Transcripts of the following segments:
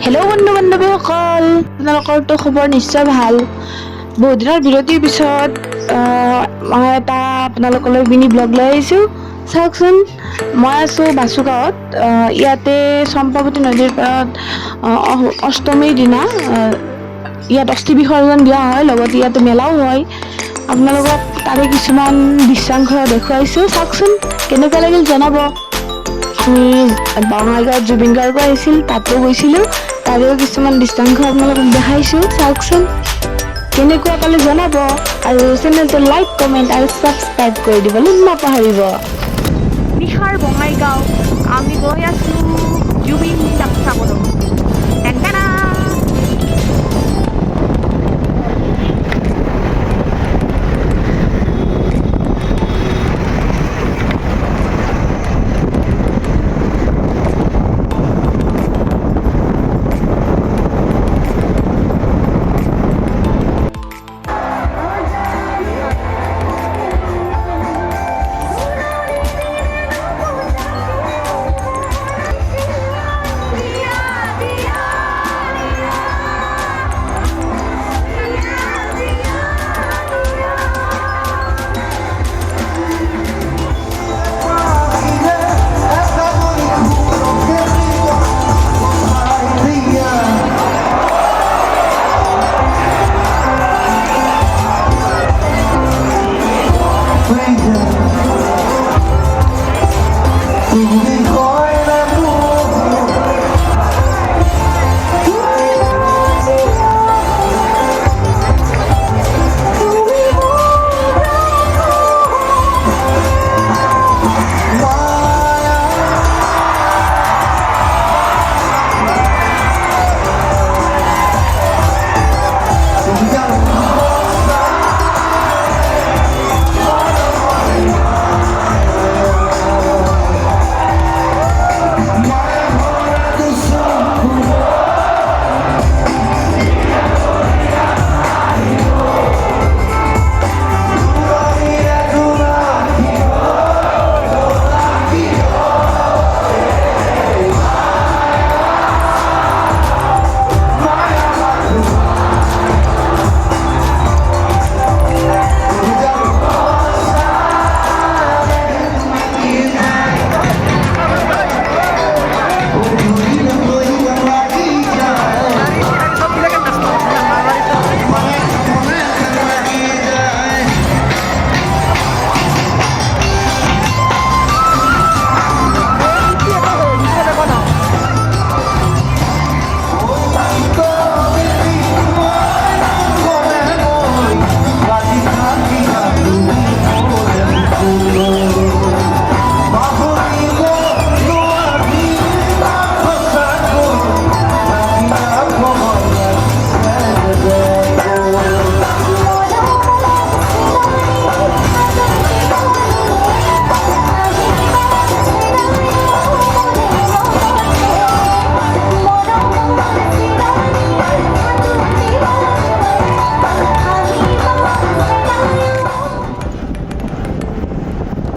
Hello' বন্ধু বান্ধৱীসকল, আপোনালোকৰতো খবৰ নিশ্চয় ভাল। বহুত দিনৰ বিৰতিৰ পিছত মই এটা আপোনালোকলৈ মিনি ব্লগ লৈ আহিছোঁ। চাওকচোন, মই আছোঁ বাচুগাঁৱত। ইয়াতে চম্পাৱতী নদীৰ পাৰত অষ্টমীৰ দিনা ইয়াত অস্থি বিসৰ্জন দিয়া হয়, লগতে ইয়াতে মেলাও হয়। আপোনালোকক তাৰে কিছুমান দৃশ্যাংশ দেখুৱাইছোঁ, চাওকচোন কেনেকুৱা লাগিল জনাব। আমি বঙাইগাঁৱত জুবিন গাৰ্গো আহিছিল, তাতো গৈছিলোঁ। তাৰেও কিছুমান দৃশ্যাংশ আপোনালোকক দেখাইছোঁ, চাওকচোন কেনেকুৱা পালে জনাব। আৰু চেনেলটো লাইক, কমেণ্ট আৰু ছাবস্ক্ৰাইব কৰি দিবলৈ নাপাহৰিব। নিশাৰ বঙাইগাঁও, আমি গৈ আছোঁ জুবিন দাক চাবলৈ। টেনটেনা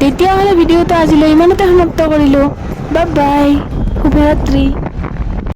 তেতিয়াহ'লে ভিডিঅ'টো আজিলৈ ইমানতে সমাপ্ত কৰিলোঁ। বাই বাই, শুভৰাত্ৰি।